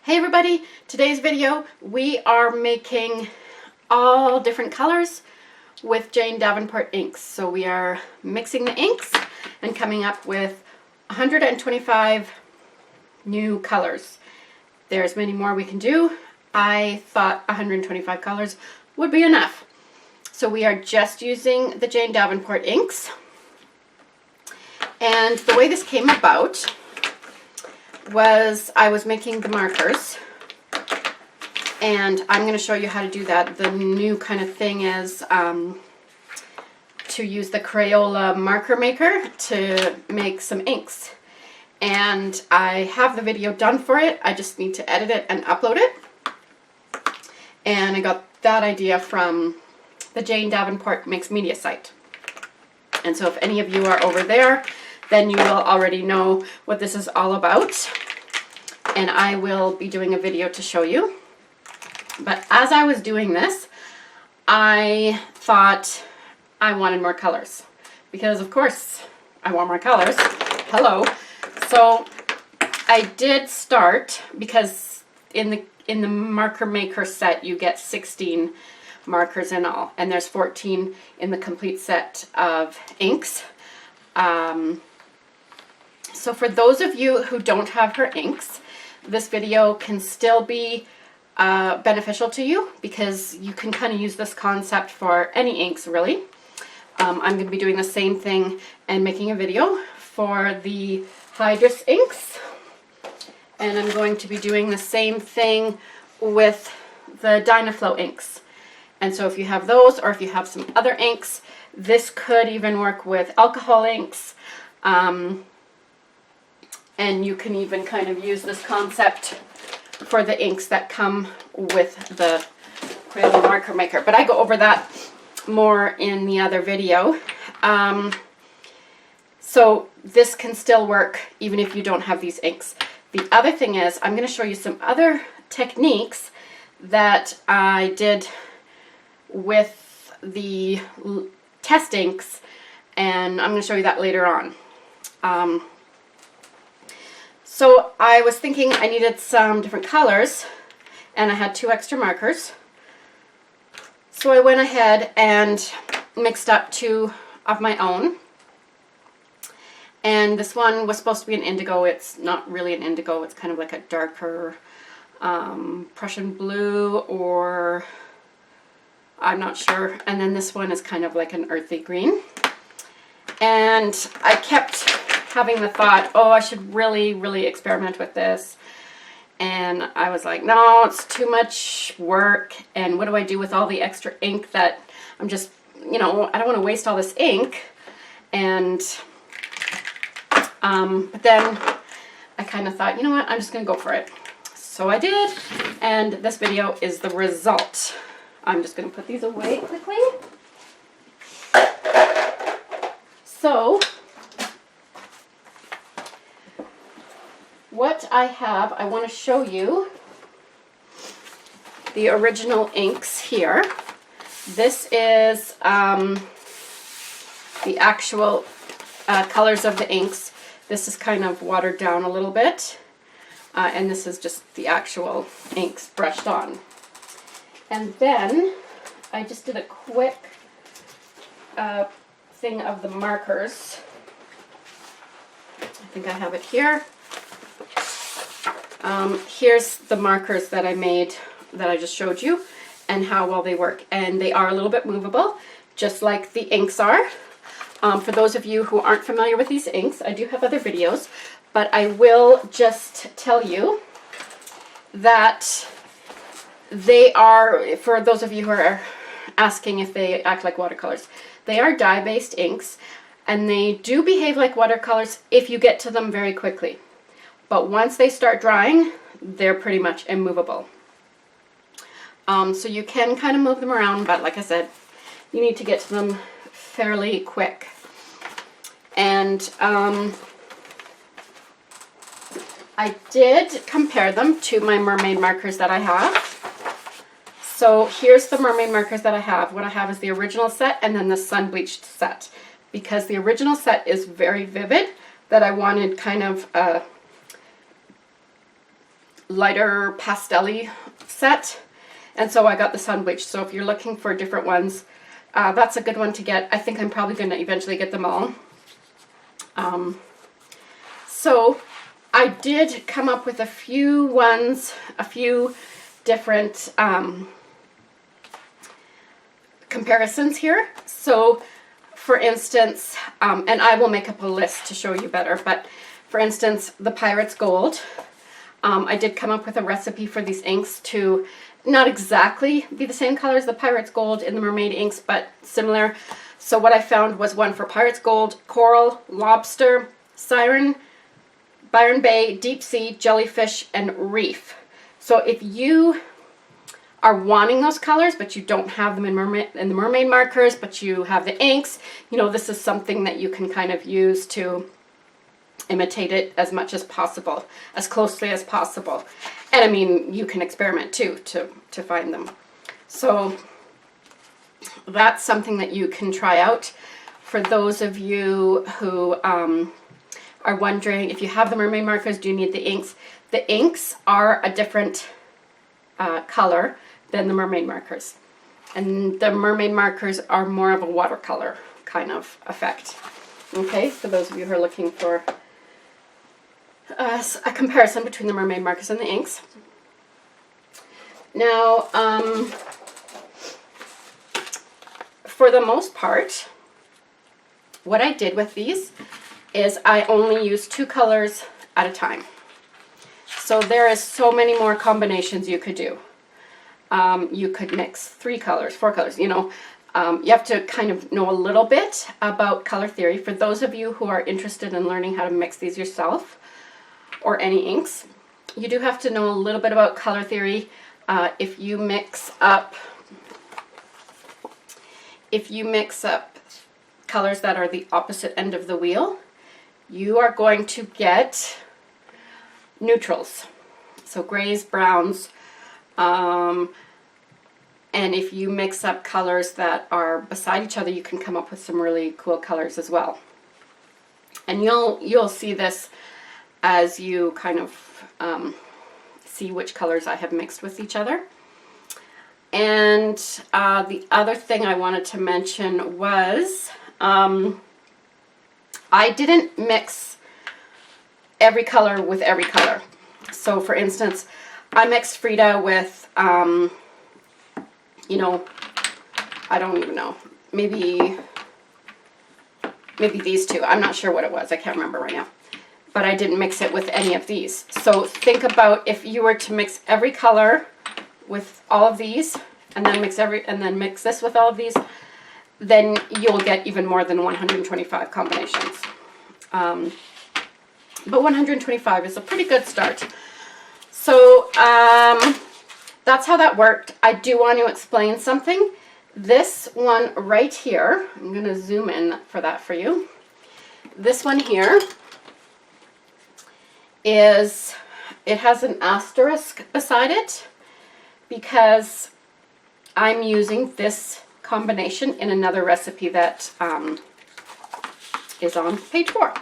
Hey everybody, today's video we are making all different colors with Jane Davenport inks. So we are mixing the inks and coming up with 125 new colors. There's many more we can do. I thought 125 colors would be enough. So we are just using the Jane Davenport inks. And the way this came about was I was making the markers, and I'm going to show you how to do that. The new kind of thing is to use the Crayola marker maker to make some inks. And I have the video done for it. I just need to edit it and upload it. And I got that idea from the Jane Davenport Mixed Media site. And so if any of you are over there, then you will already know what this is all about. And I will be doing a video to show you. But as I was doing this, I thought I wanted more colors. Because of course I want more colors. Hello. So I did start, because in the marker maker set you get 16 markers in all. And there's 14 in the complete set of inks. So for those of you who don't have her inks, this video can still be beneficial to you, because you can kind of use this concept for any inks really. I'm going to be doing the same thing and making a video for the Hydrus inks, and I'm going to be doing the same thing with the Dynaflow inks. And so if you have those, or if you have some other inks, this could even work with alcohol inks. And you can even kind of use this concept for the inks that come with the Crayola marker maker. But I go over that more in the other video. So this can still work even if you don't have these inks. The other thing is, I'm going to show you some other techniques that I did with the test inks, and I'm going to show you that later on. So I was thinking I needed some different colors, and I had 2 extra markers. So I went ahead and mixed up 2 of my own. And this one was supposed to be an indigo. It's not really an indigo. It's kind of like a darker Prussian blue, or I'm not sure. And then this one is kind of like an earthy green. And I kept having the thought, oh, I should really experiment with this. And I was like, no, it's too much work. And what do I do with all the extra ink that I'm just, you know, I don't want to waste all this ink. And but then I kind of thought, you know what, I'm just going to go for it. So I did, and this video is the result. I'm just going to put these away quickly. So what I have, I want to show you the original inks here. This is the actual colors of the inks. This is kind of watered down a little bit, and this is just the actual inks brushed on. And then I just did a quick thing of the markers. I think I have it here. Here's the markers that I made, that I just showed you, and how well they work. And they are a little bit movable, just like the inks are. For those of you who aren't familiar with these inks, I do have other videos, but I will just tell you that they are, for those of you who are asking if they act like watercolors, they are dye-based inks, and they do behave like watercolors if you get to them very quickly. But once they start drying, they're pretty much immovable. So you can kind of move them around, but like I said, you need to get to them fairly quick. And I did compare them to my mermaid markers that I have. So here's the mermaid markers that I have. What I have is the original set and then the sun bleached set, because the original set is very vivid, that I wanted kind of lighter pastel-y set. And so I got the sun bleach. So if you're looking for different ones, that's a good one to get. I think I'm probably going to eventually get them all. So I did come up with a few ones, a few different comparisons here. So for instance, and I will make up a list to show you better, but for instance, the Pirate's Gold. I did come up with a recipe for these inks to not exactly be the same color as the Pirate's Gold in the Mermaid inks, but similar. So what I found was one for Pirate's Gold, Coral, Lobster, Siren, Byron Bay, Deep Sea, Jellyfish, and Reef. So if you are wanting those colors, but you don't have them in the mermaid markers, but you have the inks, you know, this is something that you can kind of use to imitate it as much as possible, as closely as possible. And I mean, you can experiment too to find them. So that's something that you can try out. For those of you who are wondering if you have the mermaid markers, do you need the inks? The inks are a different color than the mermaid markers. And the mermaid markers are more of a watercolor kind of effect. Okay, for those of you who are looking for a comparison between the mermaid markers and the inks. Now, for the most part, what I did with these is I only used 2 colors at a time. So there is so many more combinations you could do. You could mix 3 colors, 4 colors, you know. You have to kind of know a little bit about color theory. For those of you who are interested in learning how to mix these yourself, or any inks, you do have to know a little bit about color theory. If you mix up colors that are the opposite end of the wheel, you are going to get neutrals, so grays, browns, and if you mix up colors that are beside each other, you can come up with some really cool colors as well. And you'll see this as you kind of see which colors I have mixed with each other. And the other thing I wanted to mention was I didn't mix every color with every color. So for instance, I mixed Frida with, you know, I don't even know, maybe these two. I'm not sure what it was. I can't remember right now. But I didn't mix it with any of these. So think about if you were to mix every color with all of these, and then mix this with all of these, then you'll get even more than 125 combinations. But 125 is a pretty good start. So that's how that worked. I do want to explain something. This one right here, I'm going to zoom in for that for you. This one here it has an asterisk beside it because I'm using this combination in another recipe that is on page 4.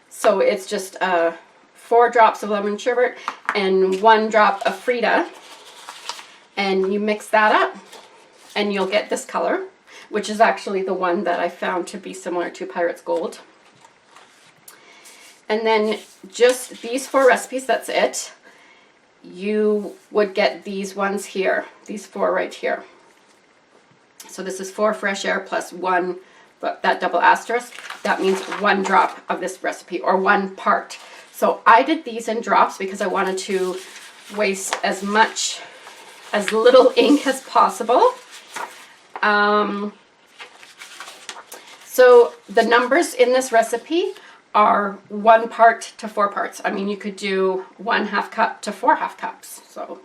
So it's just 4 drops of lemon sherbet and 1 drop of Frida, and you mix that up and you'll get this color, which is actually the one that I found to be similar to Pirate's Gold. And then just these 4 recipes, that's it. You would get these ones here, these 4 right here. So this is 4 fresh air plus 1, but that double asterisk, that means 1 drop of this recipe, or 1 part. So I did these in drops because I wanted to waste as little ink as possible. So the numbers in this recipe are 1 part to 4 parts. I mean, you could do 1/2 cup to 4 half cups, so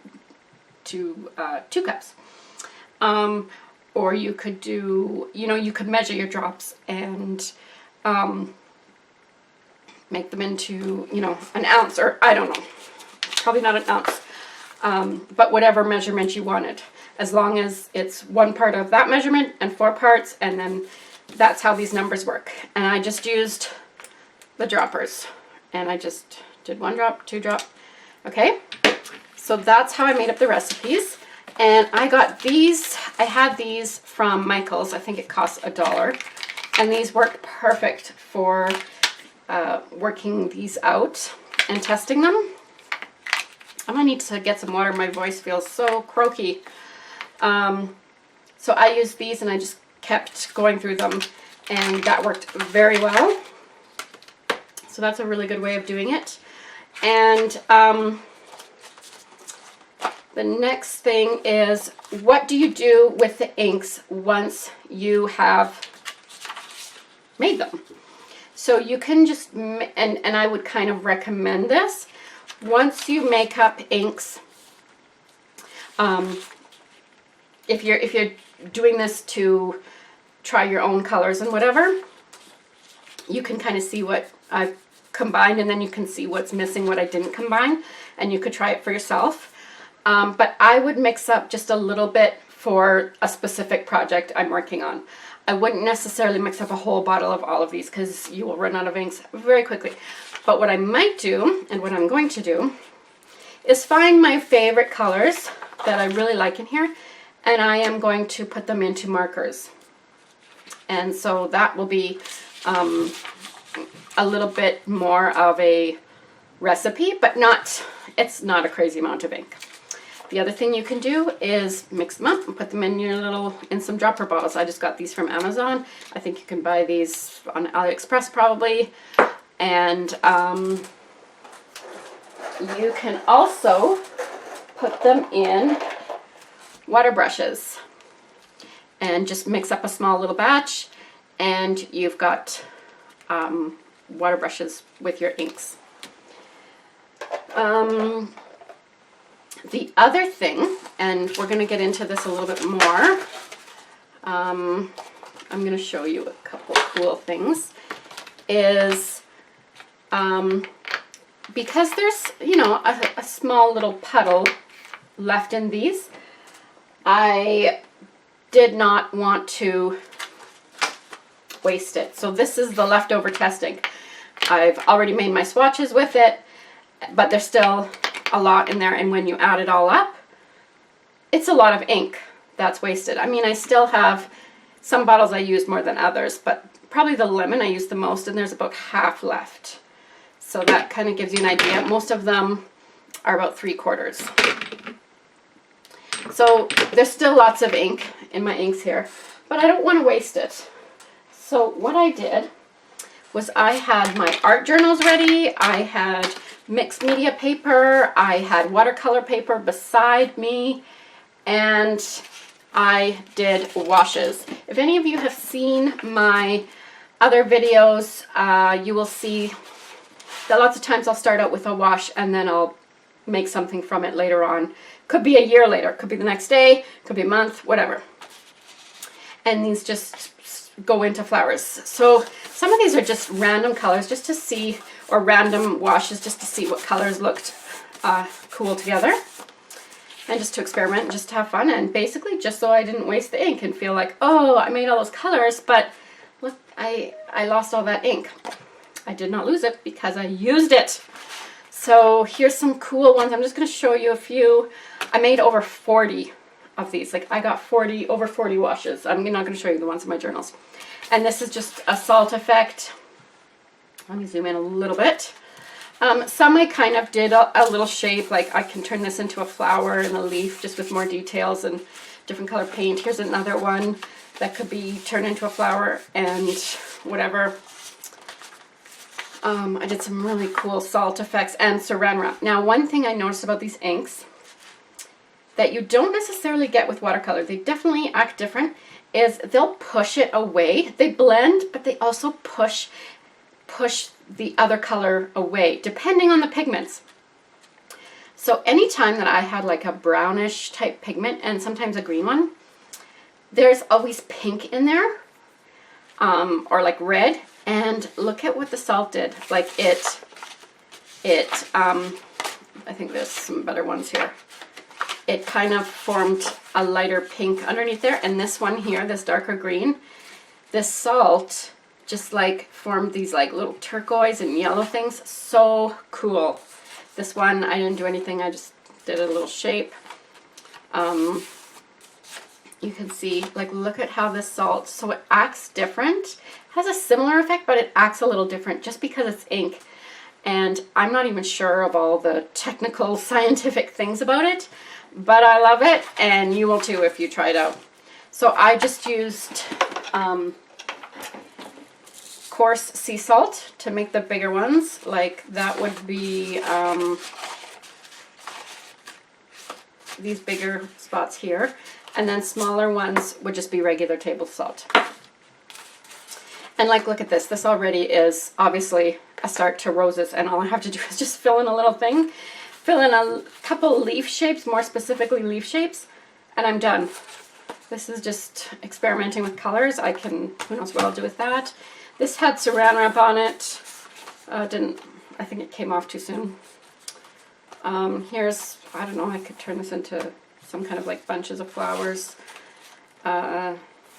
2 cups. Or you could do, you know, you could measure your drops and make them into, you know, an ounce, or I don't know, probably not an ounce, but whatever measurement you wanted, as long as it's 1 part of that measurement and 4 parts, and then that's how these numbers work. And I just used the droppers, and I just did 1 drop, 2 drop. Okay, So that's how I made up the recipes. And I got these, I had these from Michael's. I think it cost $1. And these worked perfect for working these out and testing them. I'm gonna need to get some water. My voice feels so croaky. So I used these and I just kept going through them, and that worked very well. So that's a really good way of doing it. And the next thing is, what do you do with the inks once you have made them? So you can just, and I would kind of recommend this, once you make up inks, if you're doing this to try your own colors and whatever, you can kind of see what I've combined, and then you can see what's missing, what I didn't combine, and you could try it for yourself. But I would mix up just a little bit for a specific project I'm working on. I wouldn't necessarily mix up a whole bottle of all of these because you will run out of inks very quickly. But what I might do, and what I'm going to do, is find my favorite colors that I really like in here, and I am going to put them into markers. And so that will be a little bit more of a recipe, but it's not a crazy amount of ink. The other thing you can do is mix them up and put them in some dropper bottles. I just got these from Amazon. I think you can buy these on AliExpress probably. And you can also put them in water brushes and just mix up a small little batch, and you've got water brushes with your inks. The other thing, and we're going to get into this a little bit more, I'm going to show you a couple cool things, is because there's, you know, a small little puddle left in these, I did not want to waste it. So this is the leftover testing. I've already made my swatches with it, but there's still a lot in there, and when you add it all up, it's a lot of ink that's wasted. I mean, I still have some bottles I use more than others, but probably the lemon I use the most, and there's about half left. So that kind of gives you an idea. Most of them are about 3/4. So there's still lots of ink in my inks here, but I don't want to waste it. So what I did was I had my art journals ready, I had mixed media paper, I had watercolor paper beside me, and I did washes. If any of you have seen my other videos, you will see that lots of times I'll start out with a wash and then I'll make something from it later on. Could be a year later, could be the next day, could be a month, whatever. And these just go into flowers. So some of these are just random colors just to see, or random washes just to see what colors looked cool together. And just to experiment and just to have fun, and basically just so I didn't waste the ink and feel like, oh, I made all those colors, but look, I lost all that ink. I did not lose it because I used it. So here's some cool ones. I'm just going to show you a few. I made over 40 of these. Like, I got over 40 washes. I'm not going to show you the ones in my journals. And this is just a salt effect. Let me zoom in a little bit. Some I kind of did a little shape, like I can turn this into a flower and a leaf just with more details and different color paint. Here's another one that could be turned into a flower and whatever. I did some really cool salt effects and saran wrap. Now, one thing I noticed about these inks that you don't necessarily get with watercolor, they definitely act different, is they'll push it away. They blend, but they also push the other color away, depending on the pigments. So anytime that I had like a brownish type pigment and sometimes a green one, there's always pink in there, or like red. And look at what the salt did. Like I think there's some better ones here. It kind of formed a lighter pink underneath there. And this one here, this darker green, this salt just like formed these like little turquoise and yellow things. So cool. This one, I didn't do anything. I just did a little shape. You can see, like, look at how this salt, so it acts different, has a similar effect, but it acts a little different just because it's ink. And I'm not even sure of all the technical scientific things about it, but I love it, and you will too if you try it out. So I just used coarse sea salt to make the bigger ones. Like that would be these bigger spots here. And then smaller ones would just be regular table salt. And like, look at this. This already is obviously a start to roses. And all I have to do is just fill in a little thing. Fill in a couple leaf shapes, more specifically leaf shapes. And I'm done. This is just experimenting with colors. I can, who knows what I'll do with that. This had saran wrap on it. I think it came off too soon. Here's, I don't know, I could turn this into some kind of like bunches of flowers.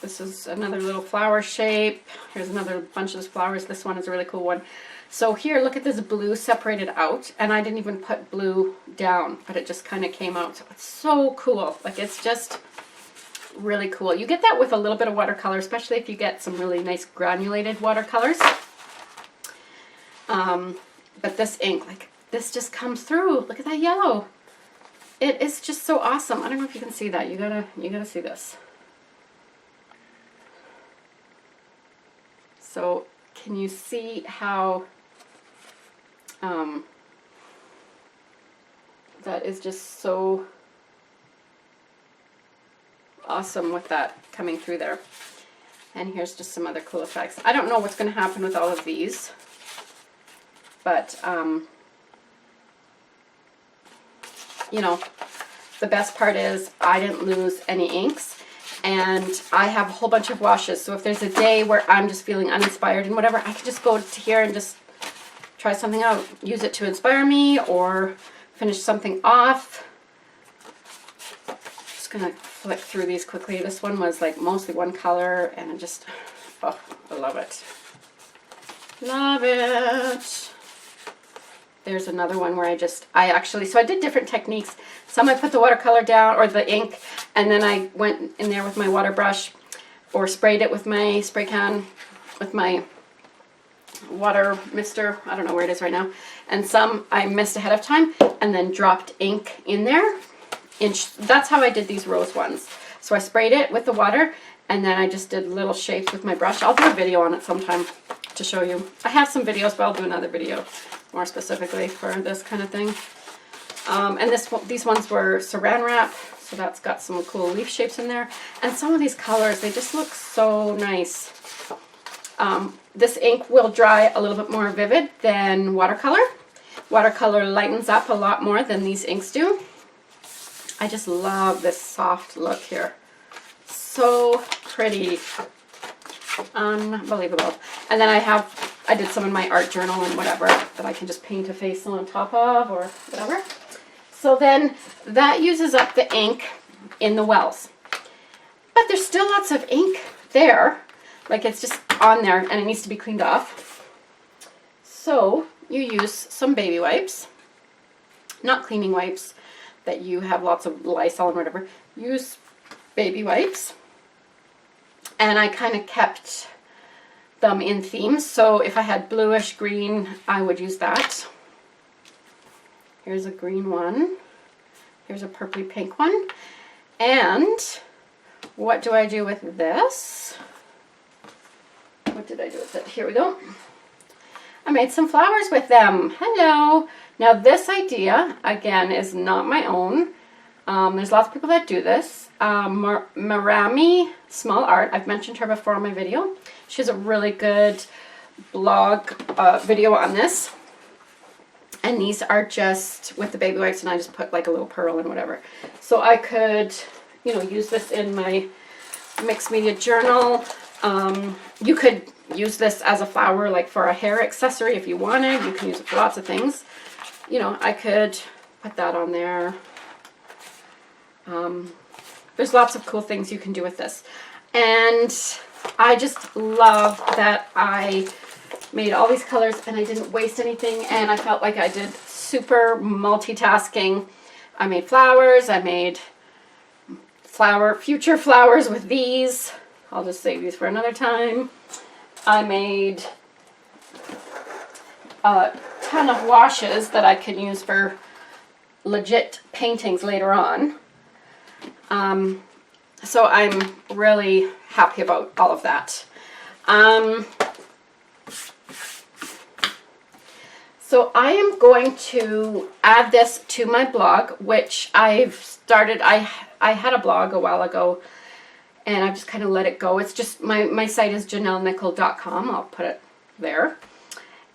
This is another little flower shape. Here's another bunch of flowers. This one is a really cool one. So here, look at this blue separated out, and I didn't even put blue down, but it just kind of came out. So it's so cool. Like, it's just really cool. You get that with a little bit of watercolor, especially if you get some really nice granulated watercolors. But this ink, like, this just comes through. Look at that yellow. It is just so awesome. I don't know if you can see that. You gotta see this. So can you see how that is just so awesome with that coming through there. And here's just some other cool effects. I don't know what's going to happen with all of these, but you know, the best part is I didn't lose any inks, and I have a whole bunch of washes. So if there's a day where I'm just feeling uninspired and whatever, I can just go to here and just try something out. Use it to inspire me or finish something off. Just gonna flick through these quickly. This one was like mostly one color, and it just, oh, I love it. Love it. There's another one where I did different techniques. Some I put the watercolor down, or the ink, and then I went in there with my water brush, or sprayed it with my spray can, with my water mister. I don't know where it is right now. And some I mist ahead of time, and then dropped ink in there. That's how I did these rose ones. So I sprayed it with the water, and then I just did little shapes with my brush. I'll do a video on it sometime to show you. I have some videos, but I'll do another video more specifically for this kind of thing. And these ones were saran wrap, so that's got some cool leaf shapes in there. And some of these colors, they just look so nice. This ink will dry a little bit more vivid than watercolor. Watercolor lightens up a lot more than these inks do. I just love this soft look here. So pretty. Unbelievable. And then I did some in my art journal and whatever that I can just paint a face on top of or whatever. So then that uses up the ink in the wells. But there's still lots of ink there. Like, it's just on there and it needs to be cleaned off. So you use some baby wipes, not cleaning wipes that you have lots of Lysol and whatever. Use baby wipes. And I kind of kept them in themes. So if I had bluish green, I would use that. Here's a green one. Here's a purpley pink one. And what do I do with this? What did I do with it? Here we go. I made some flowers with them. Hello. Now this idea, again, is not my own. There's lots of people that do this. Marami Small Art, I've mentioned her before on my video. She has a really good blog video on this. And these are just with the baby wipes, and I just put like a little pearl and whatever. So I could, you know, use this in my mixed media journal. You could use this as a flower, like for a hair accessory if you wanted. You can use it for lots of things. You know, I could put that on there. There's lots of cool things you can do with this. And I just love that I made all these colors and I didn't waste anything, and I felt like I did super multitasking. I made flowers. I made future flowers with these. I'll just save these for another time. I made a ton of washes that I can use for legit paintings later on. So I'm really happy about all of that. So I am going to add this to my blog, which I've started. I had a blog a while ago, and I've just kind of let it go. It's just, my site is janellenickel.com. I'll put it there.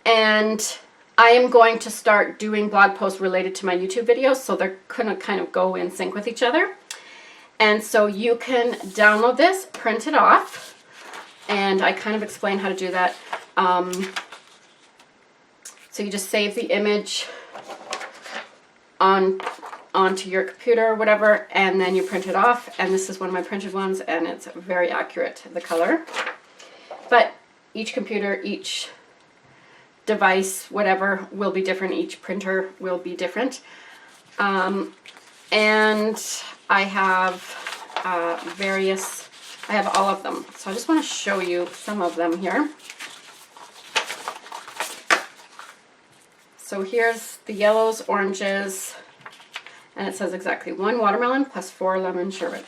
And I am going to start doing blog posts related to my YouTube videos, so they're going to kind of go in sync with each other. And so you can download this, print it off, and I kind of explain how to do that. So you just save the image onto your computer or whatever, and then you print it off. And this is one of my printed ones, and it's very accurate, the color. But each computer, each device, whatever, will be different. Each printer will be different. And I have I have all of them. So I just want to show you some of them here. So here's the yellows, oranges, and it says exactly 1 watermelon plus 4 lemon sherbet.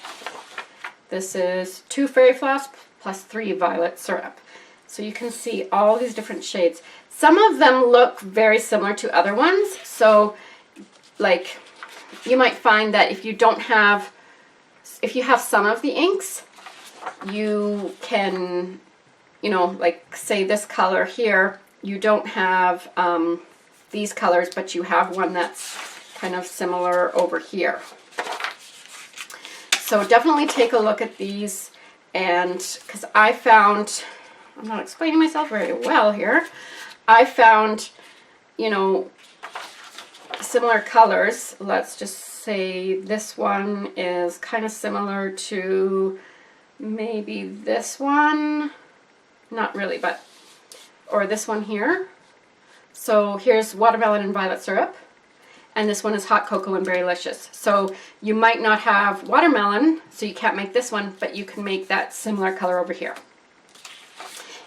This is 2 fairy floss plus 3 violet syrup. So you can see all these different shades. Some of them look very similar to other ones. So like you might find that if you have some of the inks, you can, you know, like say this color here, you don't have these colors, but you have one that's kind of similar over here. So definitely take a look at these, and because I found, I'm not explaining myself very well here, I found, you know, similar colors. Let's just say this one is kind of similar to maybe this one, not really, but, or this one here. So here's watermelon and violet syrup, and this one is hot cocoa and berrylicious. So you might not have watermelon, so you can't make this one, but you can make that similar color over here.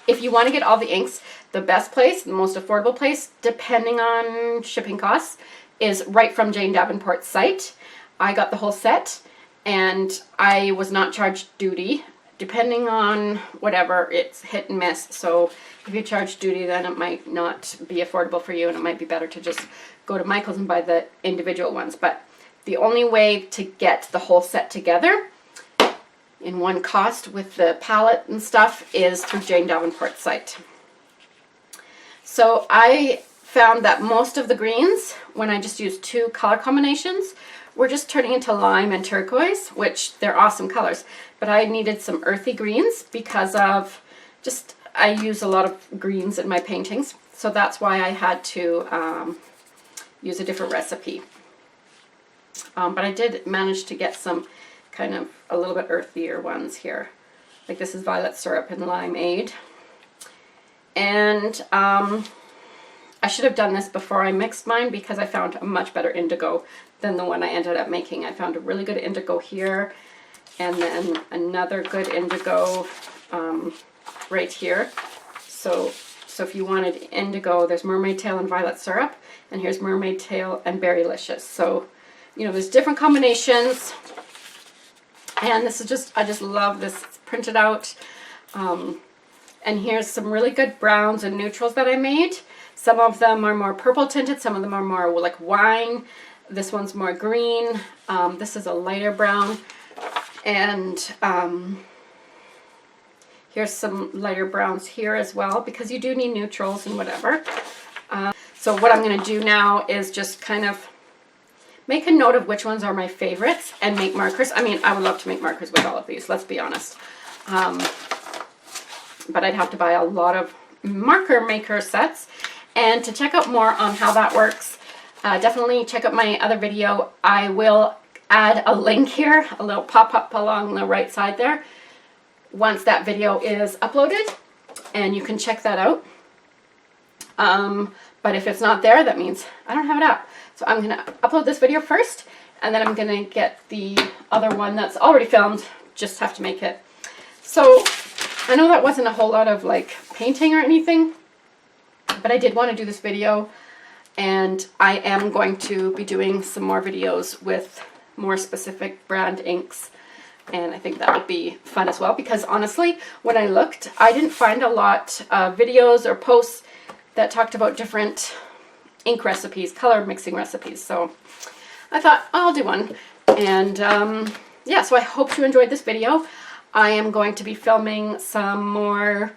If you want to get all the inks, the best place, the most affordable place, depending on shipping costs, is right from Jane Davenport's site. I got the whole set, and I was not charged duty. Depending on whatever, it's hit and miss. So if you charge duty, then it might not be affordable for you, and it might be better to just go to Michael's and buy the individual ones. But the only way to get the whole set together in one cost with the palette and stuff is through Jane Davenport's site. So I found that most of the greens, when I just used 2 color combinations, were just turning into lime and turquoise, which they're awesome colors. But I needed some earthy greens because of just, I use a lot of greens in my paintings. So that's why I had to use a different recipe. But I did manage to get some kind of a little bit earthier ones here. Like this is violet syrup and limeade. And I should have done this before I mixed mine because I found a much better indigo than the one I ended up making. I found a really good indigo here, and then another good indigo right here. So if you wanted indigo, there's mermaid tail and violet syrup, and here's mermaid tail and berrylicious. So, you know, there's different combinations, and this is just, I just love this. It's printed out. And here's some really good browns and neutrals that I made. Some of them are more purple tinted, some of them are more like wine. This one's more green. This is a lighter brown. And here's some lighter browns here as well, because you do need neutrals and whatever. So what I'm going to do now is just kind of make a note of which ones are my favorites and make markers. I mean, I would love to make markers with all of these, let's be honest. But I'd have to buy a lot of marker maker sets. And to check out more on how that works, definitely check out my other video. I will add a link here, a little pop-up along the right side there, once that video is uploaded, and you can check that out. But if it's not there, that means I don't have it up. So I'm going to upload this video first, and then I'm gonna get the other one that's already filmed, just have to make it. So I know that wasn't a whole lot of like painting or anything, but I did want to do this video, and I am going to be doing some more videos with more specific brand inks, and I think that would be fun as well, because honestly, when I looked, I didn't find a lot of videos or posts that talked about different ink recipes, color mixing recipes. So I thought, oh, I'll do one. And yeah, so I hope you enjoyed this video. I am going to be filming some more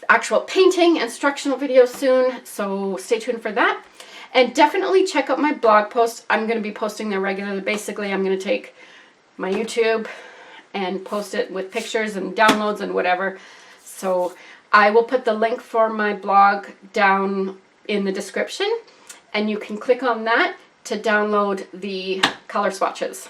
actual painting instructional videos soon, so stay tuned for that. And definitely check out my blog post. I'm going to be posting there regularly. Basically, I'm going to take my YouTube and post it with pictures and downloads and whatever. So I will put the link for my blog down in the description, and you can click on that to download the color swatches.